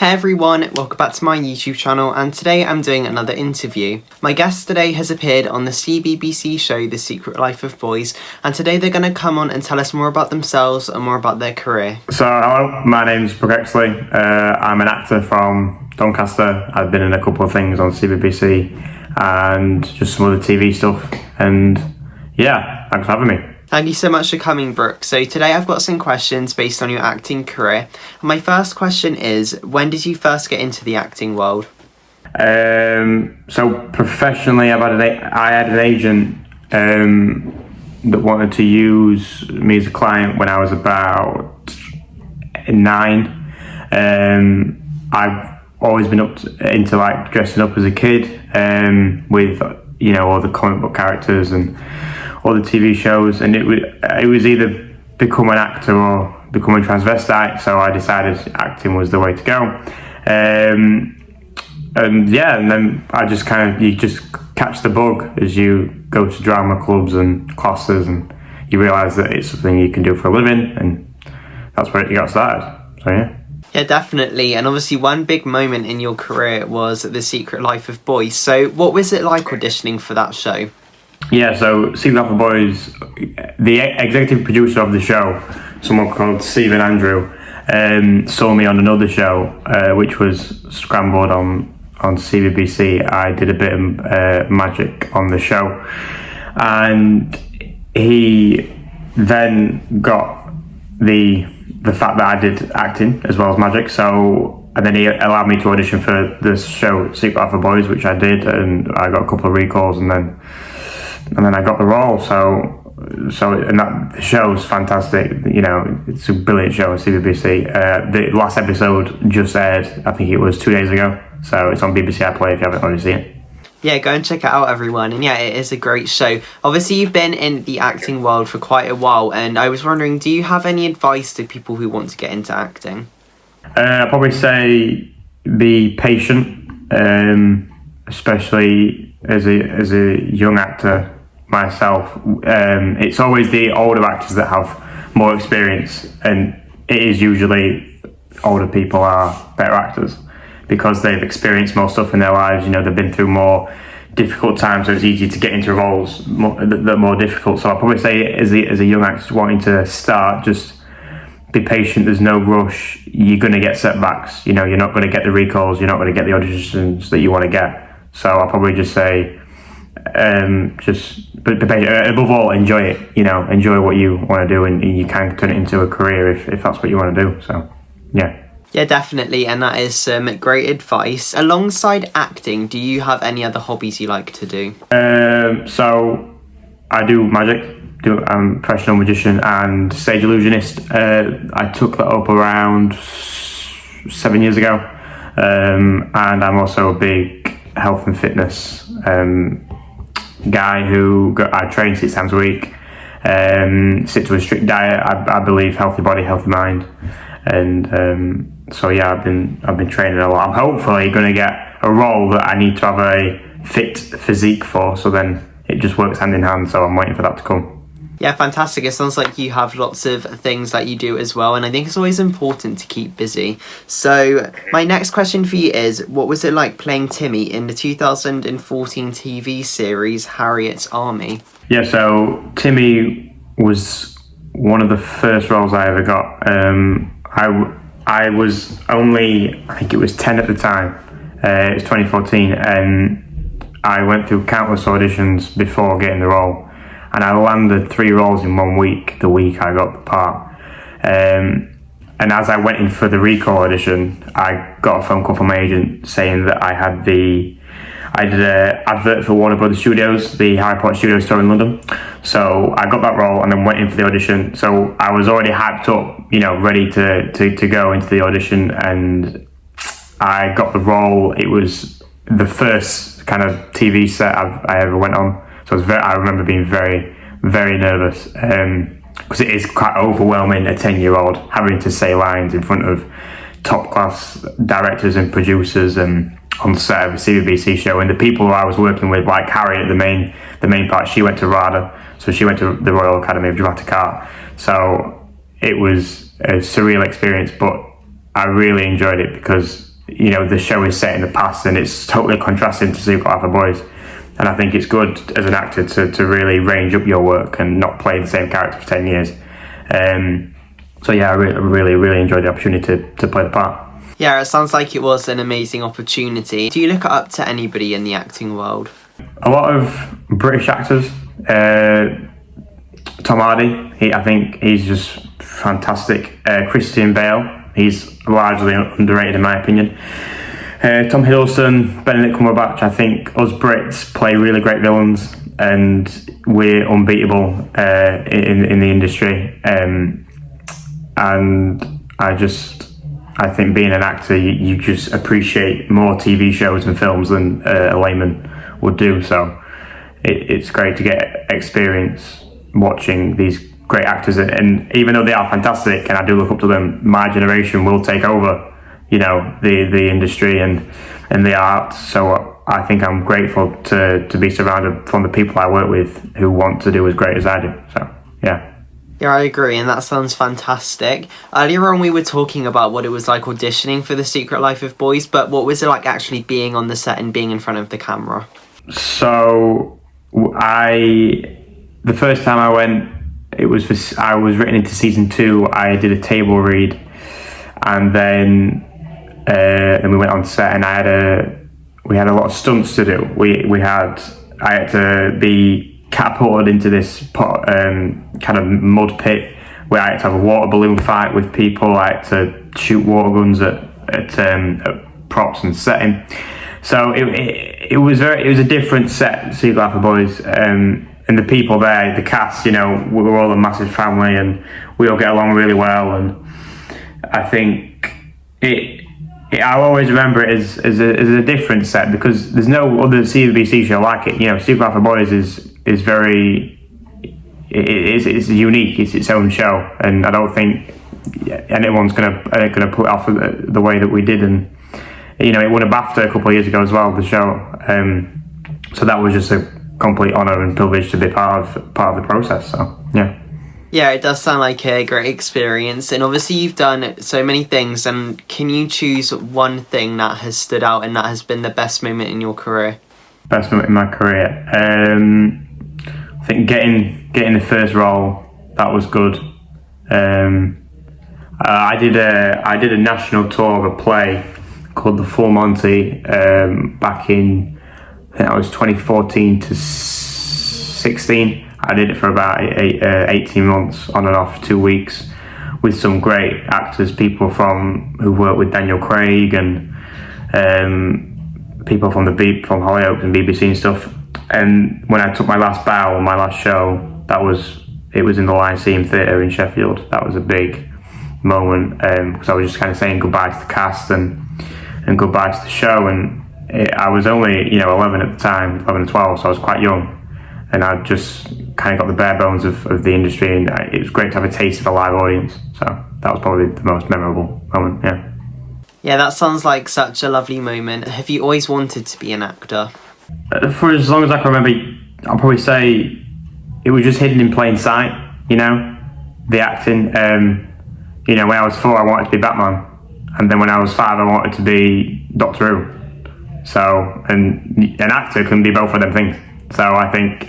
Hey everyone, welcome back to my YouTube channel, and today I'm doing another interview. My guest today has appeared on the CBBC show The Secret Life of Boys, and today they're going to come on and tell us more about themselves and more about their career. So hello, my name's Brook Exley. I'm an actor from Doncaster. I've been in a couple of things on CBBC and just some other TV stuff, and yeah, thanks for having me. Thank you so much for coming, Brooke. So today I've got some questions based on your acting career. And my first question is, when did you first get into the acting world? So professionally, I had an agent that wanted to use me as a client when I was about 9. I've always been into like dressing up as a kid with all the comic book characters and all the TV shows, and it was either become an actor or become a transvestite, so I decided acting was the way to go. And then I just you just catch the bug as you go to drama clubs and classes, and you realise that it's something you can do for a living, and that's where it got started, so yeah. Yeah, definitely. And obviously one big moment in your career was The Secret Life of Boys. So what was it like auditioning for that show? Yeah, so Secret Life of Boys, the executive producer of the show, someone called Stephen Andrew, saw me on another show, which was scrambled on CBBC. I did a bit of magic on the show, and he then got the fact that I did acting as well as magic, and then he allowed me to audition for this show, Secret Life of Boys, which I did, and I got a couple of recalls, and then I got the role. And that show's fantastic. It's a brilliant show on CBBC. The last episode just aired, I think it was 2 days ago. So it's on BBC iPlayer if you haven't already seen it. Yeah, go and check it out, everyone. And yeah, it is a great show. Obviously, you've been in the acting world for quite a while, and I was wondering, do you have any advice to people who want to get into acting? I'd probably say be patient, especially as a young actor myself. It's always the older actors that have more experience, and it is usually older people are better actors because they've experienced more stuff in their lives. They've been through more difficult times, so it's easy to get into roles that are more difficult. So I'll probably say as a young actor wanting to start, just be patient. There's no rush. You're going to get setbacks. You're not going to get the recalls. You're not going to get the auditions that you want to get. So I'll probably just say, just be patient. Above all, enjoy it. Enjoy what you want to do, and you can turn it into a career if that's what you want to do. So, yeah. Yeah, definitely, and that is some great advice. Alongside acting, do you have any other hobbies you like to do? So I do magic. I'm a professional magician and stage illusionist. I took that up around 7 years ago, and I'm also a big health and fitness guy who I train 6 times a week, stick to a strict diet. I believe healthy body, healthy mind, and so yeah, I've been training a lot. I'm hopefully going to get a role that I need to have a fit physique for, so then it just works hand in hand. So I'm waiting for that to come. Yeah, fantastic. It sounds like you have lots of things that you do as well, and I think it's always important to keep busy. So my next question for you is, what was it like playing Timmy in the 2014 TV series Harriets Army? Yeah, so Timmy was one of the first roles I ever got. I was only, I think it was 10 at the time. It was 2014, and I went through countless auditions before getting the role. And I landed 3 roles in 1 week, the week I got the part. And as I went in for the recall audition, I got a phone call from my agent saying that I did an advert for Warner Brothers Studios, the Harry Potter studio store in London. So I got that role and then went in for the audition. So I was already hyped up, ready to go into the audition, and I got the role. It was the first kind of TV set I ever went on. So I remember being very, very nervous, because it is quite overwhelming, a 10-year-old having to say lines in front of top-class directors and producers and on set of a CBBC show. And the people who I was working with, like Harriet, the main part, she went to RADA, so she went to the Royal Academy of Dramatic Art. So it was a surreal experience, but I really enjoyed it because the show is set in the past, and it's totally contrasting to Secret Life of Boys. And I think it's good as an actor to really range up your work and not play the same character for 10 years. So yeah, I really enjoyed the opportunity to play the part. Yeah, it sounds like it was an amazing opportunity. Do you look up to anybody in the acting world? A lot of British actors. Tom Hardy, I think he's just fantastic. Christian Bale, he's largely underrated in my opinion. Tom Hiddleston, Benedict Cumberbatch, I think us Brits play really great villains, and we're unbeatable in the industry. And I think being an actor, you just appreciate more TV shows and films than a layman would do. So it's great to get experience watching these great actors. And even though they are fantastic, and I do look up to them, my generation will take over, the industry and the art. So I think I'm grateful to be surrounded from the people I work with who want to do as great as I do. So yeah. Yeah, I agree, and that sounds fantastic. Earlier on we were talking about what it was like auditioning for The Secret Life of Boys, but what was it like actually being on the set and being in front of the camera? So the first time I went, I was written into season 2. I did a table read, and then we went on set, and we had a lot of stunts to do. I had to be catapulted into this kind of mud pit where I had to have a water balloon fight with people. I had to shoot water guns at props and setting. So it was a different set, Secret Life of Boys, and the people there, the cast, we were all a massive family, and we all get along really well. And I think I'll always remember it as a different set, because there's no other CBBC show like it. Secret Life of Boys is very, it's unique. It's its own show, and I don't think anyone's gonna put it off the way that we did. And it won a BAFTA a couple of years ago as well, the show. So that was just a complete honour and privilege to be part of the process. So yeah. Yeah, it does sound like a great experience, and obviously you've done so many things, and can you choose one thing that has stood out and that has been the best moment in your career? Best moment in my career? I think getting the first role, that was good. I did a national tour of a play called The Full Monty back in, I think that was 2014 to 16. I did it for about 18 months, on and off, 2 weeks, with some great actors, people who worked with Daniel Craig, and people from Hollyoaks and BBC and stuff. And when I took my last bow on my last show, it was in the Lyceum Theatre in Sheffield. That was a big moment, because I was just kind of saying goodbye to the cast and goodbye to the show. And I was only 11 at the time, 11 or 12, so I was quite young. And I just kind of got the bare bones of the industry, and it was great to have a taste of a live audience. So that was probably the most memorable moment, yeah. Yeah, that sounds like such a lovely moment. Have you always wanted to be an actor? For as long as I can remember, I'll probably say it was just hidden in plain sight, the acting. When I was 4, I wanted to be Batman. And then when I was 5, I wanted to be Doctor Who. So, and an actor can be both of them things. So I think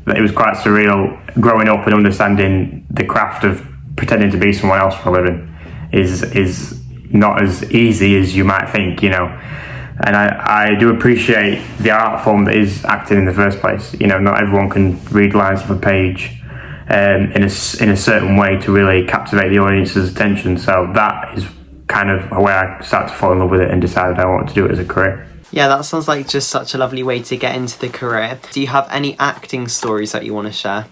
that it was quite surreal growing up and understanding the craft of pretending to be someone else for a living is not as easy as you might think, And I do appreciate the art form that is acting in the first place. Not everyone can read lines off a page in a certain way to really captivate the audience's attention. So that is kind of where I started to fall in love with it and decided I wanted to do it as a career. Yeah, that sounds like just such a lovely way to get into the career. Do you have any acting stories that you want to share?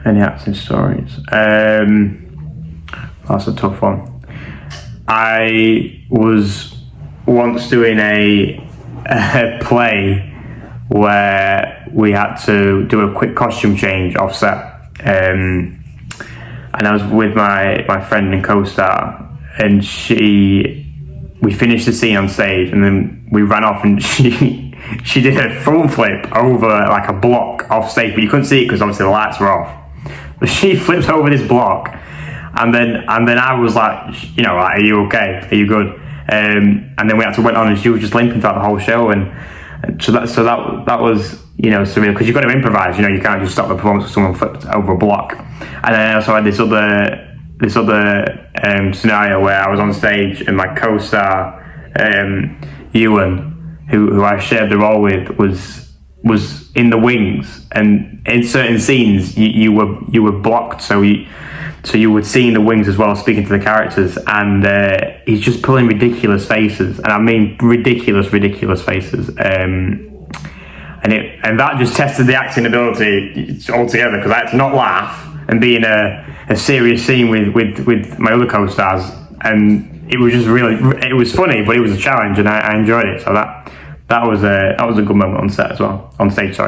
Any acting stories? That's a tough one. I was once doing a play where we had to do a quick costume change off set. And I was with my friend and co-star, and we finished the scene on stage, and then we ran off, and she did a front flip over like a block off stage, but you couldn't see it because obviously the lights were off. But she flipped over this block, and then I was like, are you okay? Are you good? And then we had to went on, and she was just limping throughout the whole show, and so that was, you know, surreal, because you've got to improvise. You know, you can't just stop the performance because someone flipped over a block. And then I also had this other scenario where I was on stage, and my co-star Ewan, who I shared the role with, was in the wings, and in certain scenes you were blocked, so you would see in the wings as well, speaking to the characters, and he's just pulling ridiculous faces, and I mean ridiculous faces, and that just tested the acting ability altogether, because I had to not laugh and be in a serious scene with my other co-stars, and it was just it was funny, but it was a challenge, and I enjoyed it. So that was a good moment on set as well, on stage.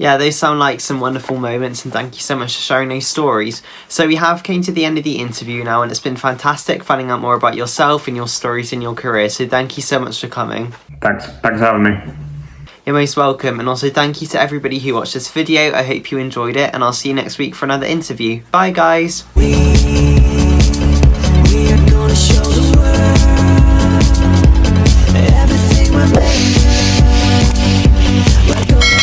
Yeah, those sound like some wonderful moments, and thank you so much for sharing those stories. So we have came to the end of the interview now, and it's been fantastic finding out more about yourself and your stories in your career. So thank you so much for coming. Thanks for having me. You're most welcome, and also thank you to everybody who watched this video. I hope you enjoyed it, and I'll see you next week for another interview. Bye, guys. We are gonna show the world everything we're made of. We're gonna